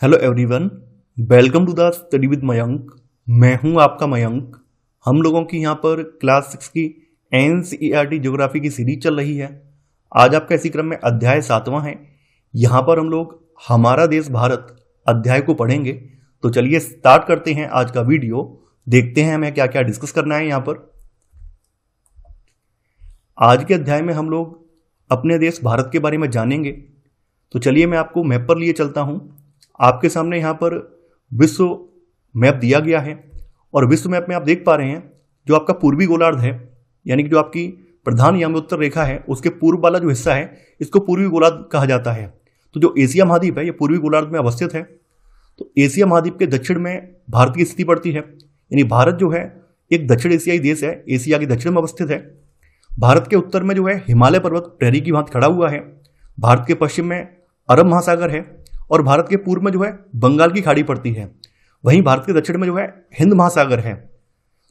Hello everyone, welcome to the study with Mayank. मैं हूं आपका मयंक। हम लोगों की यहां पर क्लास 6 की एनसीईआरटी ज्योग्राफी की सीरीज चल रही है। आज आपका इसी क्रम में अध्याय 7वां है। यहां पर हम लोग हमारा देश भारत अध्याय को पढ़ेंगे। तो चलिए स्टार्ट करते हैं आज का वीडियो। देखते हैं हमें क्या क्या डिस्कस करना है। यहां पर आज के अध्याय में हम लोग अपने देश भारत के बारे में जानेंगे। तो चलिए मैं आपको मैप पर लिए चलता हूं। आपके सामने यहाँ पर विश्व मैप दिया गया है और विश्व मैप में आप देख पा रहे हैं जो आपका पूर्वी गोलार्ध है, यानी कि जो आपकी प्रधान याम्योत्तर रेखा है उसके पूर्व वाला जो हिस्सा है इसको पूर्वी गोलार्ध कहा जाता है। तो जो एशिया महाद्वीप है ये पूर्वी गोलार्ध में अवस्थित है। तो एशिया महाद्वीप के दक्षिण में भारत की स्थिति पड़ती है, यानी भारत जो है एक दक्षिण एशियाई देश है, एशिया के दक्षिण में अवस्थित है। भारत के उत्तर में जो है हिमालय पर्वत प्रहरी की भांति खड़ा हुआ है। भारत के पश्चिम में अरब महासागर है और भारत के पूर्व में जो है बंगाल की खाड़ी पड़ती है। वहीं भारत के दक्षिण में जो है हिंद महासागर है।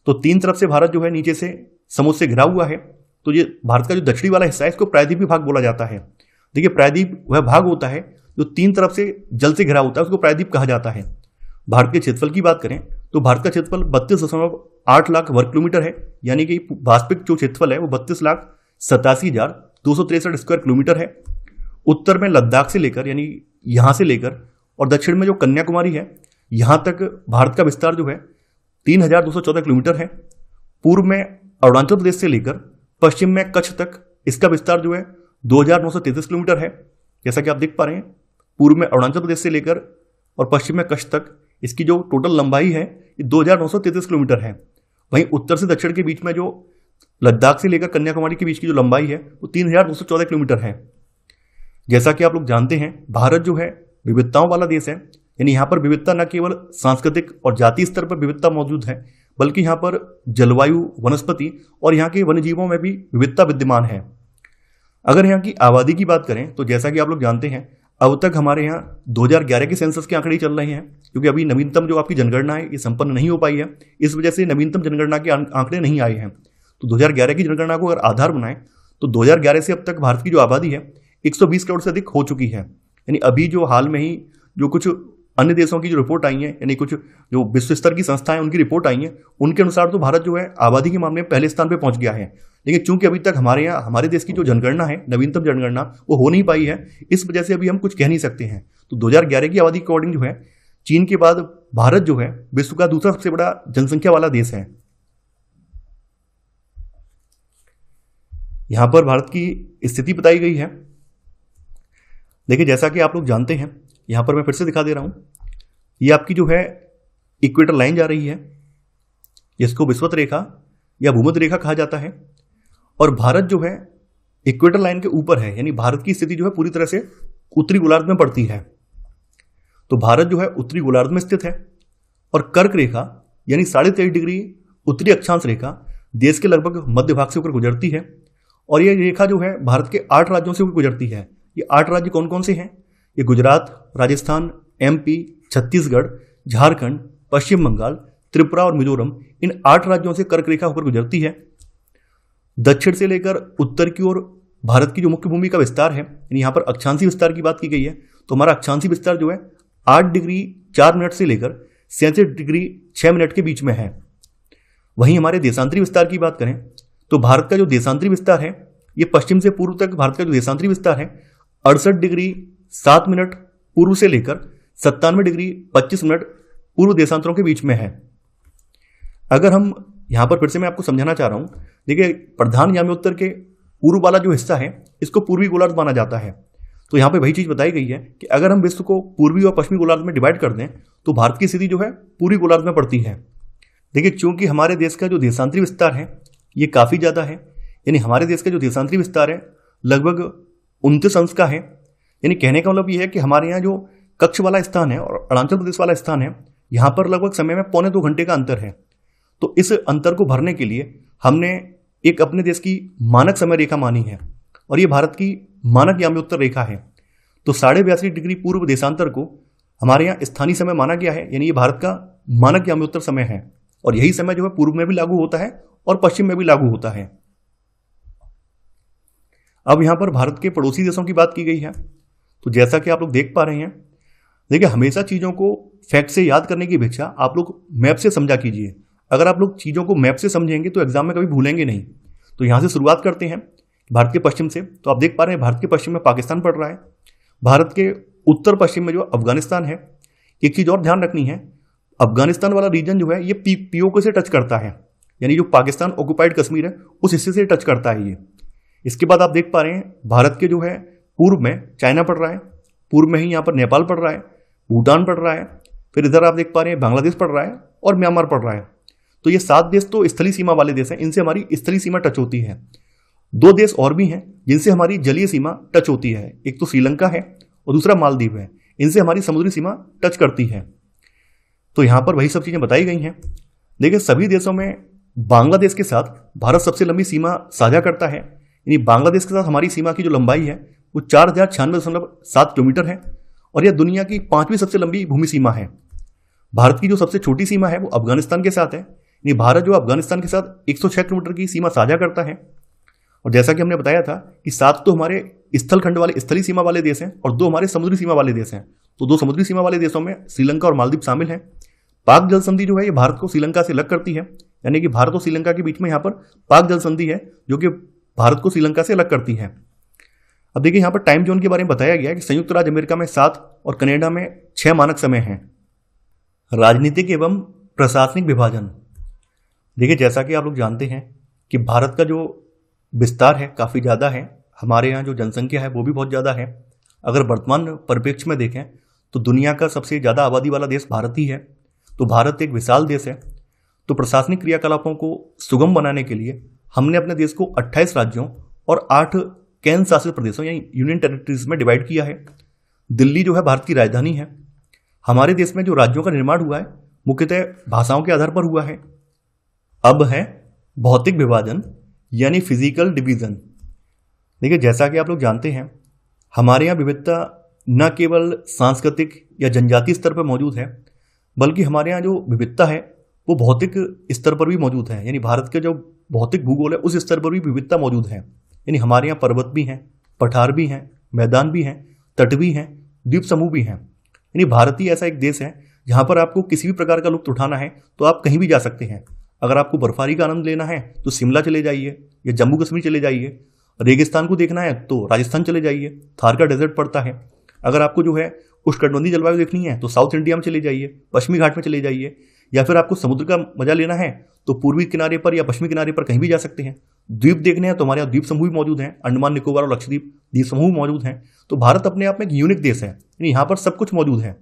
तो तीन तरफ से भारत जो है नीचे से समुद्र से घिरा हुआ है। तो ये भारत का जो दक्षिणी वाला हिस्सा है इसको प्रायद्वीपीय भाग बोला जाता है। देखिए, प्रायद्वीप वह भाग होता है जो तीन तरफ से जल से घिरा होता है, उसको प्रायद्वीप कहा जाता है। भारत के क्षेत्रफल की बात करें तो भारत का क्षेत्रफल 32.8 लाख वर्ग किलोमीटर है, यानी कि वास्तविक जो क्षेत्रफल है वो 32,87,263 स्क्वायर किलोमीटर है। उत्तर में लद्दाख से लेकर, यानी यहां से लेकर, और दक्षिण में जो कन्याकुमारी है यहां तक भारत का विस्तार जो है 3,214 किलोमीटर है। पूर्व में अरुणाचल प्रदेश से लेकर पश्चिम में कच्छ तक इसका विस्तार जो है 2,933 किलोमीटर है। जैसा कि आप देख पा रहे हैं, पूर्व में अरुणाचल प्रदेश से लेकर और पश्चिम में कच्छ तक इसकी जो टोटल लंबाई है ये 2,933 किलोमीटर है। वहीं उत्तर से दक्षिण के बीच में जो लद्दाख से लेकर कन्याकुमारी के बीच की जो लंबाई है वो 3,214 किलोमीटर है। जैसा कि आप लोग जानते हैं, भारत जो है विविधताओं वाला देश है, यानी यहाँ पर विविधता न केवल सांस्कृतिक और जातीय स्तर पर विविधता मौजूद है, बल्कि यहाँ पर जलवायु, वनस्पति और यहाँ के वन्यजीवों में भी विविधता विद्यमान है। अगर यहाँ की आबादी की बात करें तो जैसा कि आप लोग जानते हैं, अब तक हमारे यहाँ 2011 के सेंसस के आंकड़े चल रहे हैं, क्योंकि अभी नवीनतम जो आपकी जनगणना है ये संपन्न नहीं हो पाई है। इस वजह से नवीनतम जनगणना के आंकड़े नहीं आए हैं। तो 2011 की जनगणना को अगर आधार बनाएं तो 2011 से अब तक भारत की जो आबादी है 120 करोड़ से अधिक हो चुकी है। यानी अभी जो हाल में ही जो कुछ अन्य देशों की जो रिपोर्ट आई है, यानी कुछ जो विश्व स्तर की संस्थाएं उनकी रिपोर्ट आई है, उनके अनुसार तो भारत जो है आबादी के मामले में पहले स्थान पर पहुंच गया है। लेकिन चूंकि अभी तक हमारे यहाँ हमारे देश की जो जनगणना है, नवीनतम जनगणना, वो हो नहीं पाई है, इस वजह से अभी हम कुछ कह नहीं सकते हैं। तो 2011 की आबादी के अकॉर्डिंग जो है चीन के बाद भारत जो है विश्व का दूसरा सबसे बड़ा जनसंख्या वाला देश है। यहां पर भारत की स्थिति बताई गई है। देखिए, जैसा कि आप लोग जानते हैं, यहां पर मैं फिर से दिखा दे रहा हूं, ये आपकी जो है इक्वेटर लाइन जा रही है, जिसको विषुवत रेखा या भूमध्य रेखा कहा जाता है। और भारत जो है इक्वेटर लाइन के ऊपर है, यानी भारत की स्थिति जो है पूरी तरह से उत्तरी गोलार्ध में पड़ती है। तो भारत जो है उत्तरी गोलार्ध में स्थित है और कर्क रेखा यानी 23.5 डिग्री उत्तरी अक्षांश रेखा देश के लगभग मध्य भाग से होकर गुजरती है। और यह रेखा जो है भारत के 8 राज्यों से होकर गुजरती है। ये 8 राज्य कौन कौन से हैं? ये गुजरात, राजस्थान, एमपी, छत्तीसगढ़, झारखंड, पश्चिम बंगाल, त्रिपुरा और मिजोरम, इन 8 राज्यों से कर्क रेखा होकर गुजरती है। दक्षिण से लेकर उत्तर की ओर भारत की जो मुख्य भूमि का विस्तार है, यानी यहाँ पर अक्षांशीय विस्तार की बात की गई है, तो हमारा अक्षांशीय विस्तार जो है 8 डिग्री 4 मिनट से लेकर 67 डिग्री 6 मिनट के बीच में है। वहीं हमारे देशांतरी विस्तार की बात करें तो भारत का जो देशांतरी विस्तार है ये पश्चिम से पूर्व तक भारत का जो देशांतरी विस्तार है 68 डिग्री 7 मिनट पूर्व से लेकर 97 डिग्री 25 मिनट पूर्व देशांतरों के बीच में है। अगर हम यहां पर फिर से मैं आपको समझाना चाह रहा हूं, देखिए, प्रधान याम्योत्तर के पूर्व वाला जो हिस्सा है इसको पूर्वी गोलार्ध माना जाता है। तो यहां पर वही चीज बताई गई है कि अगर हम विश्व को पूर्वी और पश्चिमी गोलार्ध में डिवाइड कर दें तो भारत की स्थिति जो है पूर्वी गोलार्ध में पड़ती है। देखिए, चूंकि हमारे देश का जो देशांतरी विस्तार है ये काफी ज्यादा है, यानी हमारे देश का जो देशांतरी विस्तार है लगभग 29 अंश का है। यानी कहने का मतलब ये है कि हमारे यहाँ जो कच्छ वाला स्थान है और अरुणाचल प्रदेश वाला स्थान है, यहाँ पर लगभग समय में 1.25 घंटे का अंतर है। तो इस अंतर को भरने के लिए हमने एक अपने देश की मानक समय रेखा मानी है और ये भारत की मानक याम्योत्तर रेखा है। तो 82.5 डिग्री पूर्व देशांतर को हमारे यहाँ स्थानीय समय माना गया है, यानी ये भारत का मानक याम्योत्तर समय है। और यही समय जो है पूर्व में भी लागू होता है और पश्चिम में भी लागू होता है। अब यहां पर भारत के पड़ोसी देशों की बात की गई है। तो जैसा कि आप लोग देख पा रहे हैं, देखिए, हमेशा चीज़ों को फैक्ट से याद करने की अपेक्षा आप लोग मैप से समझा कीजिए। अगर आप लोग चीज़ों को मैप से समझेंगे तो एग्जाम में कभी भूलेंगे नहीं। तो यहाँ से शुरुआत करते हैं भारत के पश्चिम से। तो आप देख पा रहे हैं भारत के पश्चिम में पाकिस्तान पड़ रहा है, भारत के उत्तर पश्चिम में जो अफगानिस्तान है। एक चीज़ और ध्यान रखनी है, अफगानिस्तान वाला रीजन जो है ये पीओके से टच करता है, यानी जो पाकिस्तान ऑक्युपाइड कश्मीर है उस हिस्से से टच करता है ये। इसके बाद आप देख पा रहे हैं भारत के जो है पूर्व में चाइना पड़ रहा है, पूर्व में ही यहाँ पर नेपाल पड़ रहा है, भूटान पड़ रहा है, फिर इधर आप देख पा रहे हैं बांग्लादेश पड़ रहा है और म्यांमार पड़ रहा है। तो ये 7 देश तो स्थलीय सीमा वाले देश हैं, इनसे हमारी स्थलीय सीमा टच होती है। 2 देश और भी हैं जिनसे हमारी जलीय सीमा टच होती है, एक तो श्रीलंका है और दूसरा मालदीव है। इनसे हमारी समुद्री सीमा टच करती है। तो यहाँ पर वही सब चीज़ें बताई गई हैं। देखिए, सभी देशों में बांग्लादेश के साथ भारत सबसे लंबी सीमा साझा करता है, यानी बांग्लादेश के साथ हमारी सीमा की जो लंबाई है वो 4096.7 किलोमीटर है और यह दुनिया की 5वीं सबसे लंबी भूमि सीमा है। भारत की जो सबसे छोटी सीमा है वो अफगानिस्तान के साथ है, यानी भारत जो अफगानिस्तान के साथ 106 किलोमीटर की सीमा साझा करता है। और जैसा कि हमने बताया था कि 7 तो हमारे स्थल खंड वाले स्थलीय सीमा वाले देश हैं और 2 हमारे समुद्री सीमा वाले देश हैं। तो 2 समुद्री सीमा वाले देशों में श्रीलंका और मालदीव शामिल हैं। पाक जल संधि जो है ये भारत को श्रीलंका से अलग करती है, यानी कि भारत और श्रीलंका के बीच में यहाँ पर पाक जल संधि है जो कि भारत को श्रीलंका से अलग करती है। अब देखिए, यहाँ पर टाइम जोन के बारे में बताया गया है कि संयुक्त राज्य अमेरिका में 7 और कनाडा में 6 मानक समय हैं। राजनीतिक एवं प्रशासनिक विभाजन। देखिए, जैसा कि आप लोग जानते हैं कि भारत का जो विस्तार है काफ़ी ज़्यादा है, हमारे यहाँ जो जनसंख्या है वो भी बहुत ज़्यादा है। अगर वर्तमान परिप्रेक्ष्य में देखें तो दुनिया का सबसे ज़्यादा आबादी वाला देश भारत ही है। तो भारत एक विशाल देश है। तो प्रशासनिक क्रियाकलापों को सुगम बनाने के लिए हमने अपने देश को 28 राज्यों और 8 केंद्र शासित प्रदेशों यानी यूनियन टेरिटरीज में डिवाइड किया है। दिल्ली जो है भारत की राजधानी है। हमारे देश में जो राज्यों का निर्माण हुआ है मुख्यतः भाषाओं के आधार पर हुआ है। अब है भौतिक विभाजन यानी फिजिकल डिवीजन। देखिए, जैसा कि आप लोग जानते हैं हमारे यहाँ विविधता न केवल सांस्कृतिक या जनजातीय स्तर पर मौजूद है, बल्कि हमारे यहाँ जो विविधता है वो भौतिक स्तर पर भी मौजूद है, यानी भारत के जो भौतिक भूगोल है उस स्तर पर भी विविधता मौजूद है। यानी हमारे यहाँ पर्वत भी हैं, पठार भी हैं, मैदान भी हैं, तट भी हैं, द्वीप समूह भी हैं। यानी भारत ही ऐसा एक देश है जहाँ पर आपको किसी भी प्रकार का लुत्फ उठाना है तो आप कहीं भी जा सकते हैं। अगर आपको बर्फबारी का आनंद लेना है तो शिमला चले जाइए या जम्मू कश्मीर चले जाइए। रेगिस्तान को देखना है तो राजस्थान चले जाइए, थार का डेजर्ट पड़ता है। अगर आपको जो है उष्णकटिबंधीय जलवायु देखनी है तो साउथ इंडिया में चले जाइए, पश्चिमी घाट में चले जाइए, या फिर आपको समुद्र का मजा लेना है तो पूर्वी किनारे पर या पश्चिमी किनारे पर कहीं भी जा सकते हैं। द्वीप देखने हैं तो हमारे यहाँ द्वीप समूह भी मौजूद हैं, अंडमान निकोबार और लक्षद्वीप द्वीप समूह मौजूद हैं। तो भारत अपने आप में एक यूनिक देश है, यानी यहाँ पर सब कुछ मौजूद है।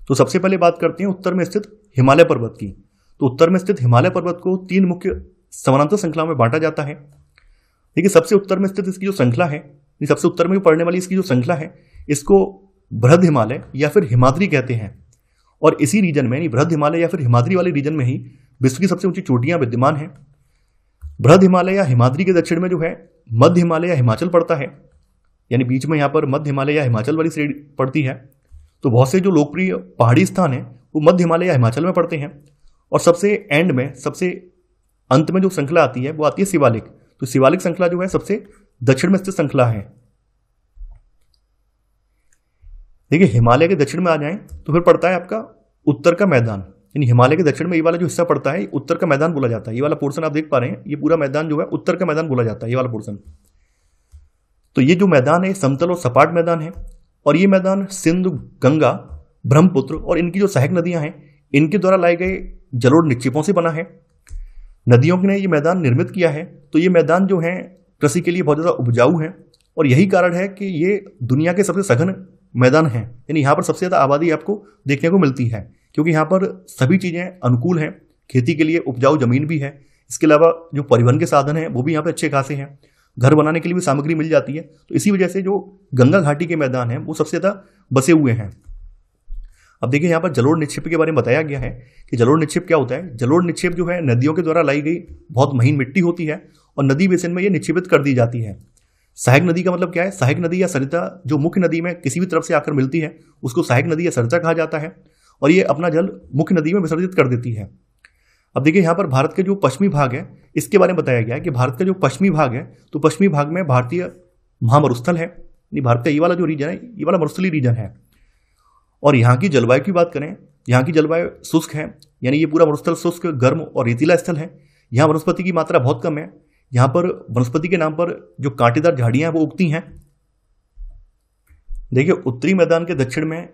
तो सबसे पहले बात करते हैं उत्तर में स्थित हिमालय पर्वत की। तो उत्तर में स्थित हिमालय पर्वत को 3 मुख्य समानांतर श्रृंखलाओं में बांटा जाता है। देखिए, सबसे उत्तर में स्थित इसकी जो श्रृंखला है, सबसे उत्तर में पड़ने वाली इसकी जो श्रृंखला है इसको बृहद हिमालय या फिर हिमाद्री कहते हैं। और इसी रीजन में, यानी बृहद हिमालय या फिर हिमाद्री वाले रीजन में ही विश्व की सबसे ऊंची चोटियां विद्यमान हैं। बृहद हिमालय या हिमाद्री के दक्षिण में जो है मध्य हिमालय या हिमाचल पड़ता है, यानी बीच में यहाँ पर मध्य हिमालय या हिमाचल वाली श्रेणी पड़ती है। तो बहुत से जो लोकप्रिय पहाड़ी स्थान हैं वो मध्य हिमालय या हिमाचल में पड़ते हैं। और सबसे एंड में, सबसे अंत में जो श्रृंखला आती है वो आती है शिवालिक। तो शिवालिक श्रृंखला जो है सबसे दक्षिण में स्थित श्रृंखला है। देखिए, हिमालय के दक्षिण में आ जाएं तो फिर पड़ता है आपका उत्तर का मैदान, यानी हिमालय के दक्षिण में ये वाला जो हिस्सा पड़ता है उत्तर का मैदान बोला जाता है। ये वाला पोर्शन आप देख पा रहे हैं, ये पूरा मैदान जो है उत्तर का मैदान बोला जाता है, ये वाला पोर्शन। तो ये जो मैदान है समतल और सपाट मैदान है और ये मैदान सिंध, गंगा, ब्रह्मपुत्र और इनकी जो सहायक नदियां हैं इनके द्वारा लाए गए जलोढ़ निक्षेपों से बना है। नदियों ने ये मैदान निर्मित किया है। तो ये मैदान जो है कृषि के लिए बहुत ज़्यादा उपजाऊ है और यही कारण है कि ये दुनिया के सबसे सघन मैदान है, यानी यहाँ पर सबसे ज़्यादा आबादी आपको देखने को मिलती है क्योंकि यहाँ पर सभी चीज़ें अनुकूल हैं। खेती के लिए उपजाऊ जमीन भी है, इसके अलावा जो परिवहन के साधन हैं वो भी यहाँ पर अच्छे खासे हैं, घर बनाने के लिए भी सामग्री मिल जाती है। तो इसी वजह से जो गंगा घाटी के मैदान हैं वो सबसे ज़्यादा बसे हुए हैं। अब देखिए, यहाँ पर जलोढ़ निक्षेप के बारे में बताया गया है कि जलोढ़ निक्षेप क्या होता है। जलोढ़ निक्षेप जो है नदियों के द्वारा लाई गई बहुत महीन मिट्टी होती है और नदी बेसिन में ये निक्षेपित कर दी जाती है। सहायक नदी का मतलब क्या है? सहायक नदी या सरिता जो मुख्य नदी में किसी भी तरफ से आकर मिलती है उसको सहायक नदी या सरिता कहा जाता है और ये अपना जल मुख्य नदी में विसर्जित कर देती है। अब देखिए, यहाँ पर भारत के जो पश्चिमी भाग है इसके बारे में बताया गया है कि भारत का जो पश्चिमी भाग है तो पश्चिमी भाग में भारतीय महामरुस्थल है, यानी भारत का ये वाला जो रीजन है ये वाला मरुस्थलीय रीजन है। और यहाँ की जलवायु की बात करें, यहाँ की जलवायु शुष्क है, यानी ये पूरा मरुस्थल शुष्क, गर्म और रेतीला स्थल है। यहाँ वनस्पति की मात्रा बहुत कम है। यहाँ पर वनस्पति के नाम पर जो कांटेदार झाड़ियां हैं वो उगती हैं। देखिए उत्तरी मैदान के दक्षिण में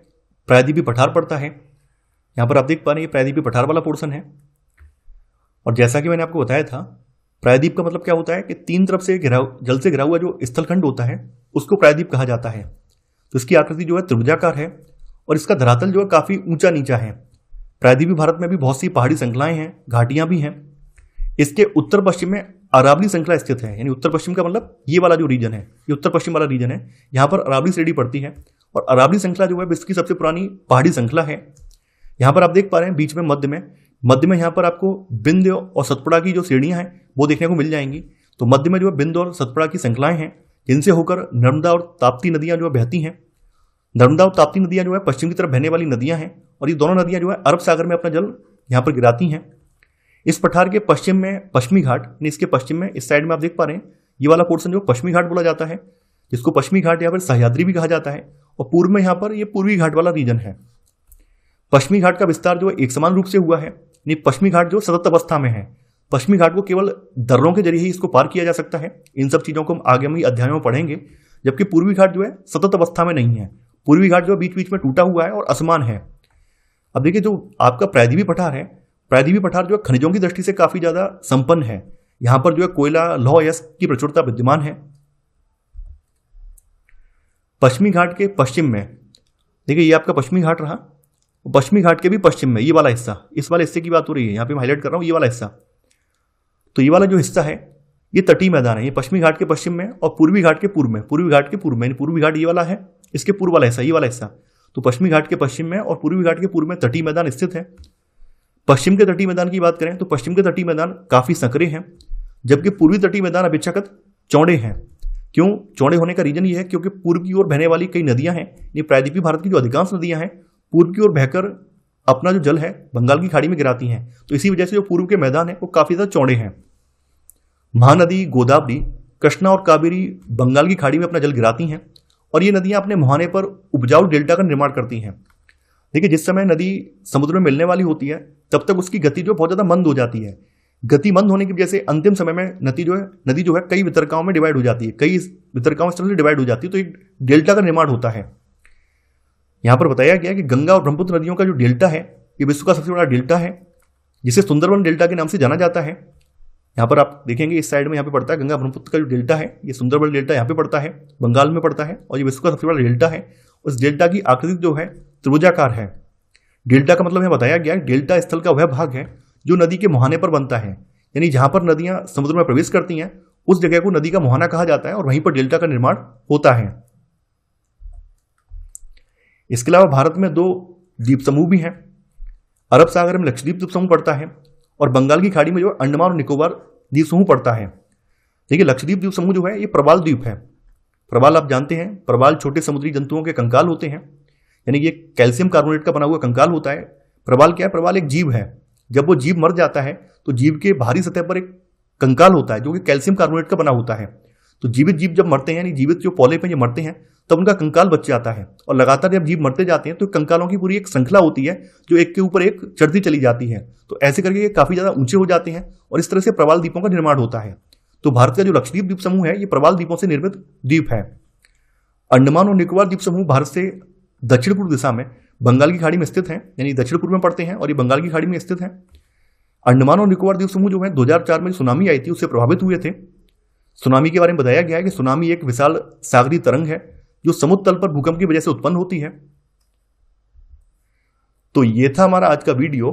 प्रायद्वीपीय पठार पड़ता है। यहाँ पर आप देख पा रहे हैं ये प्रायद्वीपीय पठार वाला पोर्शन है। और जैसा कि मैंने आपको बताया था, प्रायद्वीप का मतलब क्या होता है कि तीन तरफ से जल से घिरा हुआ जो स्थलखंड होता है उसको प्रायद्वीप कहा जाता है। तो इसकी आकृति जो है त्रिभुजाकार है और इसका धरातल जो है काफी ऊंचा नीचा है। प्रायद्वीपीय भारत में भी बहुत सी पहाड़ी श्रृंखलाएं हैं, घाटियां भी हैं। इसके उत्तर पश्चिम में अरावली श्रृंखला स्थित है, यानी उत्तर पश्चिम का मतलब ये वाला जो रीजन है, ये उत्तर पश्चिम वाला रीजन है। यहाँ पर अरावली श्रेणी पड़ती है और अरावली श्रृंखला जो है विश्व की सबसे पुरानी पहाड़ी श्रृंखला है। यहाँ पर आप देख पा रहे हैं बीच में मध्य में यहाँ पर आपको बिंध्य और सतपुड़ा की जो श्रेणियां हैं वो देखने को मिल जाएंगी। तो मध्य में जो है बिंध्य और सतपुड़ा की श्रृंखलाएं हैं, जिनसे होकर नर्मदा और ताप्ती नदियां जो है बहती हैं। नर्मदा और ताप्ती नदियां जो है पश्चिम की तरफ बहने वाली नदियां हैं और ये दोनों नदियां जो है अरब सागर में अपना जल यहाँ पर गिराती हैं। इस पठार के पश्चिम में पश्चिमी घाट, यानी इसके पश्चिम में इस साइड में आप देख पा रहे हैं ये वाला पोर्शन जो पश्चिमी घाट बोला जाता है, जिसको पश्चिमी घाट या फिर सह्याद्री भी कहा जाता है। और पूर्व में यहाँ पर ये पूर्वी घाट वाला रीजन है। पश्चिमी घाट का विस्तार जो है एक समान रूप से हुआ है, यानी पश्चिमी घाट जो सतत अवस्था में है। पश्चिमी घाट को केवल दर्रों के जरिए ही इसको पार किया जा सकता है। इन सब चीजों को हम आगामी अध्यायों में पढ़ेंगे। जबकि पूर्वी घाट जो है सतत अवस्था में नहीं है, पूर्वी घाट जो बीच बीच में टूटा हुआ है और असमान है। अब देखिए जो आपका प्रायद्वीपीय पठार है, प्रायद्वीपीय पठार जो है खनिजों की दृष्टि से काफी ज्यादा संपन्न है। यहां पर जो है कोयला, लौह अयस्क की प्रचुरता विद्यमान है। पश्चिमी घाट के पश्चिम में देखिए ये आपका पश्चिमी घाट रहा। पश्चिमी घाट के भी पश्चिम में ये वाला हिस्सा, इस वाले हिस्से की बात हो रही है, यहाँ पे मैं हाईलाइट कर रहा हूँ ये वाला हिस्सा। तो ये वाला जो हिस्सा है ये तटीय मैदान है। ये पश्चिमी घाट के पश्चिम में और पूर्वी घाट के पूर्व में, पूर्वी घाट के पूर्व में, पूर्वी घाट ये वाला है, इसके पूर्व वाला हिस्सा ये वाला हिस्सा। तो पश्चिमी घाट के पश्चिम में और पूर्वी घाट के पूर्व में तटीय मैदान स्थित है। पश्चिम के तटीय मैदान की बात करें तो पश्चिम के तटीय मैदान काफी संकरे हैं, जबकि पूर्वी तटीय मैदान अपेक्षाकृत चौड़े हैं। क्यों चौड़े होने का रीजन ये है क्योंकि पूर्व की ओर बहने वाली कई नदियां हैं। ये प्रायद्वीपीय भारत की जो अधिकांश नदियां हैं पूर्व की ओर बहकर अपना जो जल है बंगाल की खाड़ी में गिराती हैं। तो इसी वजह से जो पूर्व के मैदान है वो काफी ज्यादा चौड़े हैं। महानदी, गोदावरी, कृष्णा और कावेरी बंगाल की खाड़ी में अपना जल गिराती हैं और ये नदियां अपने मुहाने पर उपजाऊ डेल्टा का निर्माण करती हैं। देखिए जिस समय नदी समुद्र में मिलने वाली होती है तब तक उसकी गति जो बहुत ज्यादा मंद हो जाती है। गति मंद होने की वजह से अंतिम समय में नदी जो है कई वितरकाओं में डिवाइड हो जाती है, कई वितरकाओं इस तरह से डिवाइड हो जाती है, तो एक डेल्टा का निर्माण होता है। यहां पर बताया गया कि गंगा और ब्रह्मपुत्र नदियों का जो डेल्टा है ये विश्व का सबसे बड़ा डेल्टा है, जिसे सुंदरबन डेल्टा के नाम से जाना जाता है। यहाँ पर आप देखेंगे इस साइड में यहाँ पे पड़ता है गंगा ब्रह्मपुत्र का जो डेल्टा है, ये सुंदरबन डेल्टा यहाँ पे पड़ता है, बंगाल में पड़ता है और ये विश्व का सबसे बड़ा डेल्टा है। उस डेल्टा की आकृति जो है त्रिभुजाकार है। डेल्टा का मतलब यह बताया गया डेल्टा स्थल का वह भाग है जो नदी के मुहाने पर बनता है, यानी जहां पर नदियां समुद्र में प्रवेश करती हैं उस जगह को नदी का मुहाना कहा जाता है और वहीं पर डेल्टा का निर्माण होता है। इसके अलावा भारत में 2 द्वीप समूह भी हैं। अरब सागर में लक्षद्वीप द्वीप समूह पड़ता है और बंगाल की खाड़ी में जो अंडमान और निकोबार द्वीप समूह पड़ता है। देखिए लक्षद्वीप द्वीप समूह जो है ये प्रवाल द्वीप है। प्रवाल आप जानते हैं, प्रवाल छोटे समुद्री जंतुओं के कंकाल होते हैं, यानी ये कैल्शियम कार्बोनेट का बना हुआ कंकाल होता है। प्रवाल क्या है? प्रवाल एक जीव है। जब वो जीव मर जाता है तो जीव के बाहरी सतह पर एक कंकाल होता है जो कि कैल्शियम कार्बोनेट का बना होता है। तो जीवित जीव जब मरते हैं, यानी जीवित जो पौले पे मरते हैं, तब उनका कंकाल बच जाता है और लगातार जब जीव मरते जाते हैं तो कंकालों की पूरी एक श्रृंखला होती है जो एक के ऊपर एक चढ़ती चली जाती है। तो ऐसे करके ये काफी ज्यादा ऊंचे हो जाते हैं और इस तरह से प्रवाल द्वीपों का निर्माण होता है। तो भारत का जो लक्षद्वीप द्वीप समूह है ये प्रवाल द्वीपों से निर्मित द्वीप है। अंडमान और निकोबार द्वीप समूह भारत से दक्षिण पूर्व दिशा में बंगाल की खाड़ी में स्थित हैं, यानी दक्षिण पूर्व में पड़ते हैं और ये बंगाल की खाड़ी में स्थित हैं। अंडमान और निकोबार द्वीप समूह जो है 2004 में सुनामी आई थी उससे प्रभावित हुए थे। सुनामी के बारे में बताया गया है कि सुनामी एक विशाल सागरीय तरंग है जो समुद्र तल पर भूकंप की वजह से उत्पन्न होती है। तो ये था हमारा आज का वीडियो।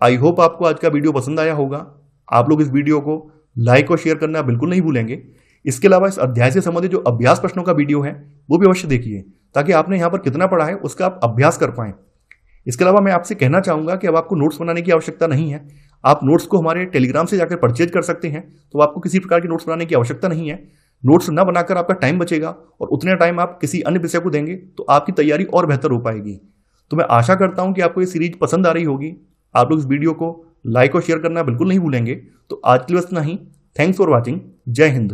आई होप आपको आज का वीडियो पसंद आया होगा। आप लोग इस वीडियो को लाइक और शेयर करना बिल्कुल नहीं भूलेंगे। इसके अलावा इस अध्याय से संबंधित जो अभ्यास प्रश्नों का वीडियो है वो भी अवश्य देखिए, ताकि आपने यहाँ पर कितना पढ़ा है उसका आप अभ्यास कर पाएं। इसके अलावा मैं आपसे कहना चाहूंगा कि अब आपको नोट्स बनाने की आवश्यकता नहीं है। आप नोट्स को हमारे टेलीग्राम से जाकर परचेज कर सकते हैं, तो आपको किसी प्रकार के नोट्स बनाने की आवश्यकता नहीं है। नोट्स न बनाकर आपका टाइम बचेगा और उतने टाइम आप किसी अन्य विषय को देंगे तो आपकी तैयारी और बेहतर हो पाएगी। तो मैं आशा करता हूं कि आपको ये सीरीज पसंद आ रही होगी। आप लोग इस वीडियो को लाइक और शेयर करना बिल्कुल नहीं भूलेंगे। तो आज के लिए बस इतना ही। Thanks for watching. जय हिंद।